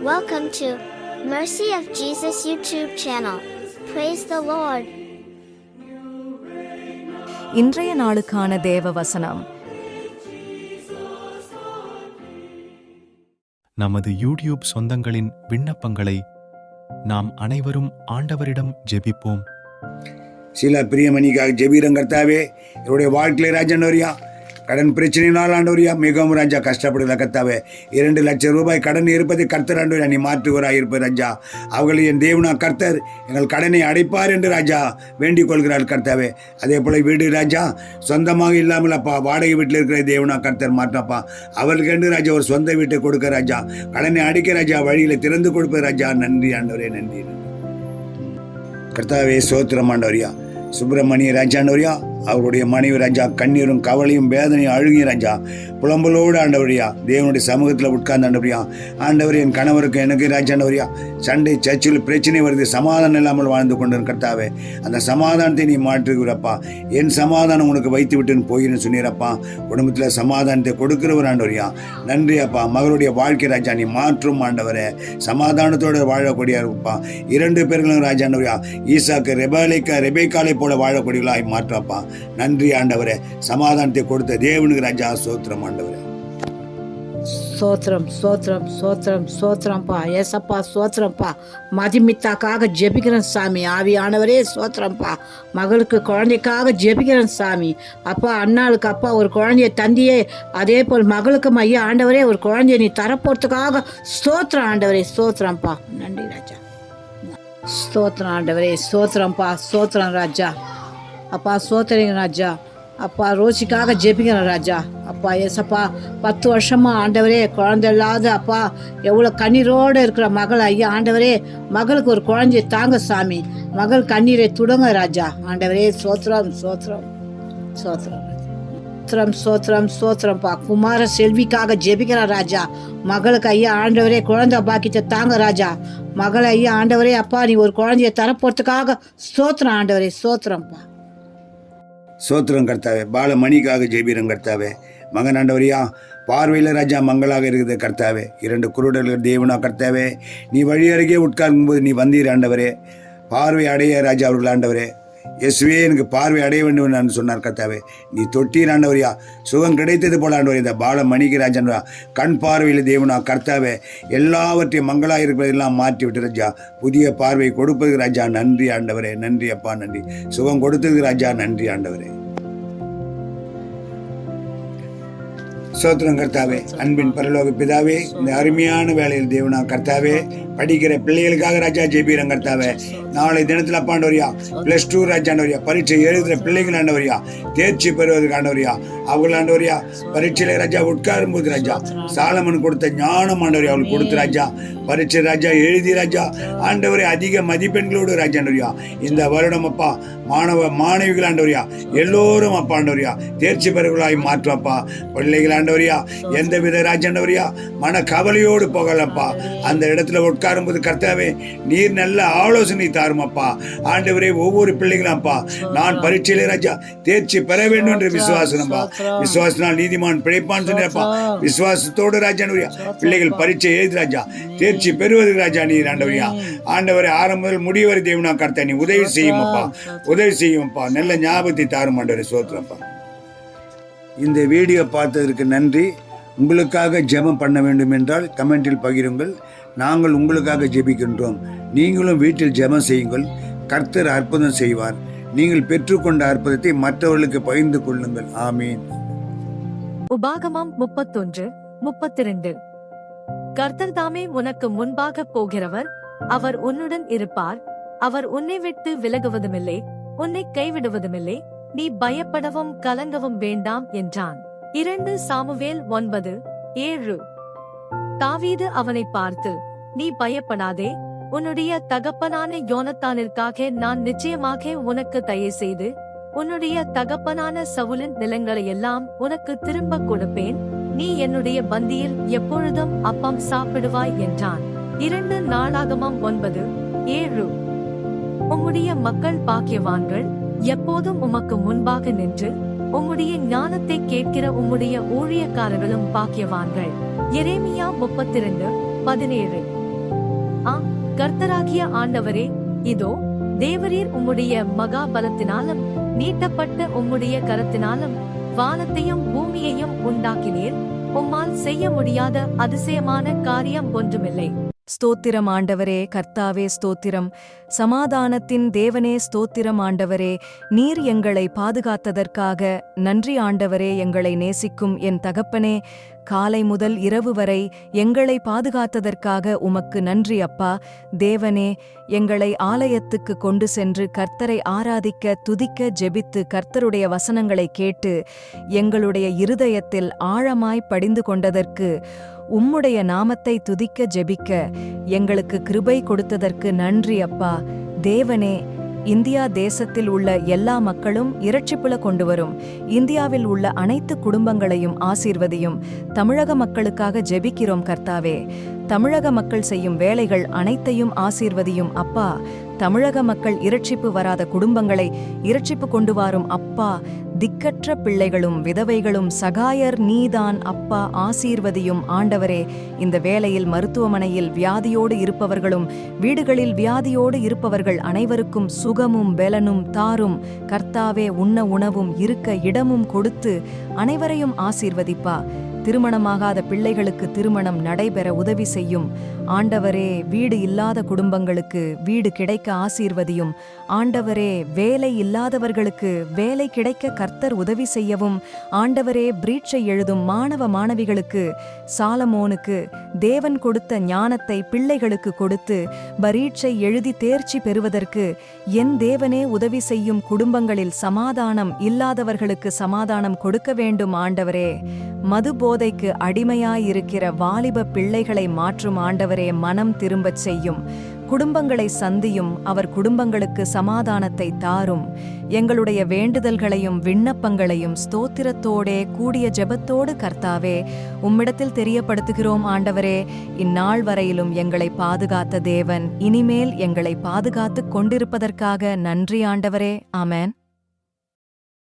Welcome to Mercy of Jesus YouTube channel. Praise the Lord. இன்றைய நாளுக்கான தேவ வசனம். நமது யூடியூப் சொந்தங்களின் விண்ணப்பங்களை நாம் அனைவரும் ஆண்டவரிடம் ஜெபிப்போம். சில பிரியமணிக்காக ஜெபீரம் கர்த்தாவே, என்னுடைய வாழ்க்கையில ராஜனோரியா கடன் பிரச்சனையினால் ஆண்டவரியா மிகவும் ராஜா கஷ்டப்படுகிற கர்த்தாவே, 2 லட்சம் ரூபாய் கடன் இருப்பதை கர்த்தர் ஆண்டவரியா நீ மாற்றுவராக இருப்பது ராஜா. அவர்கள் என் தேவனா கர்த்தர் எங்கள் கடனை அடைப்பார் என்று ராஜா வேண்டிக் கொள்கிறார் கர்த்தாவே. அதே போல வீடு ராஜா சொந்தமாக இல்லாமல் அப்பா வாடகை வீட்டில் இருக்கிற தேவனா கர்த்தர் மாற்றப்பா. அவர்களுக்கு என்று ராஜா ஒரு சொந்த வீட்டை கொடுக்க ராஜா, கடனை அடைக்க ராஜா வழியில திறந்து கொடுப்பது ராஜா. நன்றி ஆண்டவரே, நன்றி கர்த்தாவே. சோத்திரம் ஆண்டவரியா. சுப்பிரமணிய ராஜாண்டவரியா அவருடைய மனைவி ராஜா கண்ணீரும் கவலையும் வேதனையும் அழுகிய ராஜா புலம்பலோடு ஆண்டவரியா தேவனுடைய சமூகத்தில் உட்கார்ந்து ஆண்டவரியா. ஆண்டவர் என் கணவருக்கு எனக்கு ராஜாண்டவரியா சண்டை சர்ச்சில் பிரச்சனை வருது, சமாதானம் இல்லாமல் வாழ்ந்து கொண்டு கர்த்தாவே, அந்த சமாதானத்தை நீ மாற்றுகிறப்பா. என் சமாதானம் உனக்கு வைத்து விட்டுன்னு போயின்னு சொன்னீரப்பா. குடும்பத்தில் சமாதானத்தை கொடுக்கிறவர் ஆண்டவரியா. நன்றி அப்பா. மகளுடைய வாழ்க்கை ராஜா நீ மாற்றும் ஆண்டவரே, சமாதானத்தோடு வாழக்கூடிய இருப்பா. 2 பேர்களும் ராஜாண்டவரியா ஈசாக்கு ரெபேக்காலை போல வாழக்கூடியவர்களாய் மாற்றப்பா. நன்றி ஆண்டவரே. சமாதானத்தை கொடுத்த தேவனுக்கு ராஜா சோத்திரம் ஆண்டவரே. சோத்திரம் சோத்திரம் சோத்திரம் சோத்திரம்ப்பா. ஏசப்பா சோத்திரம்ப்பா. மதிமித்தாக்காக ஜெபிக்கிறேன் சாமி. ஆவியானவரே சோத்திரம்ப்பா. மகளுக்கு குழந்தைக்காக ஜெபிக்கிறேன் சாமி. அப்பா அண்ணாளுக்கு அப்பா ஒரு குழந்தைய தந்தியே, அதே போல் மகளுக்கும் ஐயா ஆண்டவரே ஒரு குழந்தைய நீ தரப்போறதுக்காக ஸ்தோத்திரம் ஆண்டவரே. சோத்திரம்ப்பா. நன்றி ராஜா. ஸ்தோத்திரம் ஆண்டவரே. சோத்திரம்ப்பா. சோத்திரம் ராஜா. அப்பா சோத்திரிங்க ராஜா. அப்பா ரோசிக்காக ஜெபிக்கிறேன் ராஜா. அப்பா ஏசப்பா 10 வருஷமா ஆண்டவரே குழந்தை இல்லாத அப்பா எவ்வளோ கண்ணீரோடு இருக்கிற மகள் ஐயா ஆண்டவரே மகளுக்கு ஒரு குழந்தைய தாங்க சாமி. மகள் கண்ணீரை துடங்க ராஜா. ஆண்டவரே சோத்திரம் சோத்திரம் சோத்திரம் சோத்திரம் சோத்திரம் சோத்திரம்ப்பா. குமார செல்விக்காக ஜெபிக்கிறேன் ராஜா. மகளுக்கு ஐயா ஆண்டவரே குழந்தை பாக்கியத்தை தாங்க ராஜா. மகள் ஐயா ஆண்டவரே அப்பா நீ ஒரு குழந்தைய தரப்போறதுக்காக ஸ்தோத்திரம் ஆண்டவரே. சோத்திரம்ப்பா. சோத்திரம் கர்த்தாவே. பாலமணிக்காக ஜெபீரம் கர்த்தாவே. மகன் ஆண்டவரியா பார்வையில் ராஜா மங்களாக இருக்குது கர்த்தாவே. 2 குருடர்கள் தேவனா கர்த்தாவே, நீ வழி அருகே உட்காரும்போது நீ வந்தீர் ஆண்டவரே. பார்வை அடைய ராஜா அவர்கள் ஆண்டவரே. இயேசுவே எனக்கு பார்வை அடைய வேண்டும் என்று சொன்னார் கர்த்தாவே. நீ தொட்டீர் ஆண்டவரியா, சுகம் கிடைத்தது போல ஆண்டவரே. இந்த பாலமணிக்கு ராஜா கண் பார்வையில் தேவனா கர்த்தாவே எல்லாவற்றையும் மங்களாக இருப்பதெல்லாம் மாற்றி விட்டு ராஜா புதிய பார்வை கொடுப்பதுக்கு ராஜா நன்றி ஆண்டவரே. நன்றி அப்பா, நன்றி. சுகம் கொடுத்ததுக்கு ராஜா நன்றி ஆண்டவரே. சோத்திரம் கர்த்தாவே. அன்பின் பரலோக பிதாவே, இந்த அருமையான வேளையில் தேவனா கர்த்தாவே படிக்கிற பிள்ளைகளுக்காக ராஜா ஜெபீரம் கர்த்தாவே. நாளை தினத்தில் அப்பாண்டவரியா +2 ராஜாண்டவரியா பரீட்சை எழுதுகிற பிள்ளைகள் ஆண்டவரியா தேர்ச்சி பெறுவதற்கு ஆண்டவரியா அவர்கள் ஆண்டவரியா பரீட்சையில ராஜா உட்காரும் போது ராஜா சாலமன் கொடுத்த ஞானம் ஆண்டவரியா அவளுக்கு கொடுத்து ராஜா பரீட்சை ராஜா எழுதி ராஜா ஆண்டவரே அதிக மதிப்பெண்களோடு ராஜாண்டவரியா இந்த வருடம் அப்பா மாணவிகள் ஆண்டவரியா எல்லோரும் அப்பா ஆண்டவரியா தேர்ச்சி பெறுவர்களாய் மாற்றுவப்பா. பிள்ளைகள் ஆண்டவரியா எந்தவித ராஜாண்டவரியா மன கவலையோடு போகலப்பா. அந்த இடத்துல உட்காரும் போது கர்த்தாவே நீர் நல்ல ஆலோசனை தாருமப்பா. ஆண்டவரே ஒவ்வொரு பிள்ளைகளும் அப்பா நான் பரீட்சையிலே ராஜா தேர்ச்சி பெற வேண்டும் என்று விசுவாசனப்பா. விசுவாசனால் நீதிமான் பிழைப்பான்னு சொன்னப்பா. விசுவாசத்தோடு ராஜாண்டவரியா பிள்ளைகள் பரீட்சை எழுதி ராஜா தேர்ச்சி பெறுவதற்கு ராஜா நீர் ஆண்டவரியா ஆண்டவரை ஆரம்ப முதல் முடிவரை தேவனா கர்த்தா நீ உதவி செய்யுமப்பா, உதவி செய்யும்ப்பா. நல்ல ஞாபகத்தை தாரும் ஆண்டவரே. சோத்திரப்பா. இந்த வீடியோ பார்த்ததற்கு நன்றி. உங்களுக்காக ஜெபம் பண்ண வேண்டும் என்றால் கமெண்டில் பகிருங்கள். நாங்கள் உங்களுக்காக ஜெபிக்கின்றோம். நீங்களும் வீட்டில் ஜெபம் செய்யுங்கள். கர்த்தர் அற்புதம் செய்வார். நீங்கள் பெற்றுக்கொண்ட அற்புதத்தை மற்றவர்களுக்கு பகிர்ந்து கொள்ளுங்கள். ஆமீன். உபாகமம் 31:32. கர்த்தர் தாமே உனக்கு முன்பாக போகிறவர், அவர் உன்னுடன் இருப்பார், அவர் உன்னை விட்டு விலகுவதுமில்லை, உன்னை கைவிடுவதுமில்லை, நீ பயப்படவும் கலங்கவும் வேண்டாம் என்றான். 2 சாமுவேல் 9:7. தாவீது அவனை பார்த்து, நீ பயப்படாதே, உன்னுடைய தகப்பனான யோனத்தானிற்காக நான் நிச்சயமாக உனக்கு தயை செய்து உன்னுடைய தகப்பனான சவுலின் நிலங்களையெல்லாம் உனக்கு திரும்ப கொடுப்பேன், நீ என்னுடைய பந்தியில் எப்பொழுதும் அப்பம் சாப்பிடுவாய் என்றான். 2 நாளாகமம் 9:7. உம்முடைய மக்கள் பாக்கியவான்கள், எப்போதும் உமக்கு முன்பாக நின்று உம்முடைய ஞானத்தை கேட்கிற உம்முடைய ஊழியக்காரர்களும் பாக்கியவான்கள். எரேமியா 32:17. கர்த்தராகிய ஆண்டவரே, இதோ தேவரீர் உம்முடைய மகா பலத்தினாலும் நீட்டப்பட்ட உம்முடைய கரத்தினாலும் வானத்தையும் பூமியையும் உண்டாக்கினீர். உம்மால் செய்ய முடியாத அதிசயமான காரியம் ஒன்றுமில்லை. ஸ்தோத்திரம் ஆண்டவரே, கர்த்தாவே ஸ்தோத்திரம். சமாதானத்தின் தேவனே ஸ்தோத்திரம் ஆண்டவரே. நீர் எங்களை பாதுகாத்ததற்காக நன்றி ஆண்டவரே. எங்களை நேசிக்கும் என் தகப்பனே, காலை முதல் இரவு வரை எங்களை பாதுகாத்ததற்காக உமக்கு நன்றி அப்பா. தேவனே, எங்களை ஆலயத்துக்கு கொண்டு சென்று கர்த்தரை ஆராதிக்க, துதிக்க, ஜெபித்து கர்த்தருடைய வசனங்களை கேட்டு எங்களுடைய இருதயத்தில் ஆழமாய் படிந்து கொண்டதற்கு, உம்முடைய நாமத்தை துதிக்க ஜெபிக்க எங்களுக்கு கிருபை கொடுத்ததற்கு நன்றி அப்பா. தேவனே, இந்தியா தேசத்தில் உள்ள எல்லா மக்களும் இரட்சிப்புல கொண்டு வரும். இந்தியாவில் உள்ள அனைத்து குடும்பங்களையும் ஆசீர்வதியும். தமிழக மக்களுக்காக ஜெபிக்கிறோம் கர்த்தாவே. தமிழக மக்கள் செய்யும் வேலைகள் அனைத்தையும் ஆசீர்வதியும் அப்பா. தமிழக மக்கள் இரட்சிப்பு வராத குடும்பங்களை இரட்சிப்பு கொண்டு வாரும் அப்பா. திக்கற்ற பிள்ளைகளும் விதவைகளும் சகாயர் நீதான் அப்பா, ஆசீர்வதியும் ஆண்டவரே. இந்த வேளையில் மருத்துவமனையில் வியாதியோடு இருப்பவர்களும் வீடுகளில் வியாதியோடு இருப்பவர்கள் அனைவருக்கும் சுகமும் பெலனும் தாரும் கர்த்தாவே. உண்ண உணவும் இருக்க இடமும் கொடுத்து அனைவரையும் ஆசீர்வதிப்பா. திருமணமாகாத பிள்ளைகளுக்கு திருமணம் நடைபெற உதவி செய்யும் ஆண்டவரே. வீடு இல்லாத குடும்பங்களுக்கு வீடு கிடைக்க ஆசீர்வதியும் ஆண்டவரே. வேலை இல்லாதவர்களுக்கு வேலை கிடைக்க கர்த்தர் உதவி செய்யவும் ஆண்டவரே. பிரீட்சை எழுதும் மாணவ மாணவிகளுக்கு சாலமோனுக்கு தேவன் கொடுத்த ஞானத்தை பிள்ளைகளுக்கு கொடுத்து பரீட்சை எழுதி தேர்ச்சி பெறுவதற்கு என் தேவனே உதவி செய்யும். குடும்பங்களில் சமாதானம் இல்லாதவர்களுக்கு சமாதானம் கொடுக்க வேண்டும் ஆண்டவரே. மது போதைக்கு அடிமையாயிருக்கிற வாலிப பிள்ளைகளை மாற்றும் ஆண்டவரே. மனம் திரும்பச் செய்யும். குடும்பங்களை சந்தியும். அவர் குடும்பங்களுக்கு சமாதானத்தை தாரும். எங்களுடைய வேண்டுதல்களையும் விண்ணப்பங்களையும் ஸ்தோத்திரத்தோடே கூடிய ஜெபத்தோடு கர்த்தாவே உம்மிடத்தில் தெரியப்படுத்துகிறோம் ஆண்டவரே. இந்நாள் வரையிலும் எங்களை பாதுகாத்த தேவன் இனிமேல் எங்களை பாதுகாத்துக் கொண்டிருப்பதற்காக நன்றி ஆண்டவரே. ஆமென்.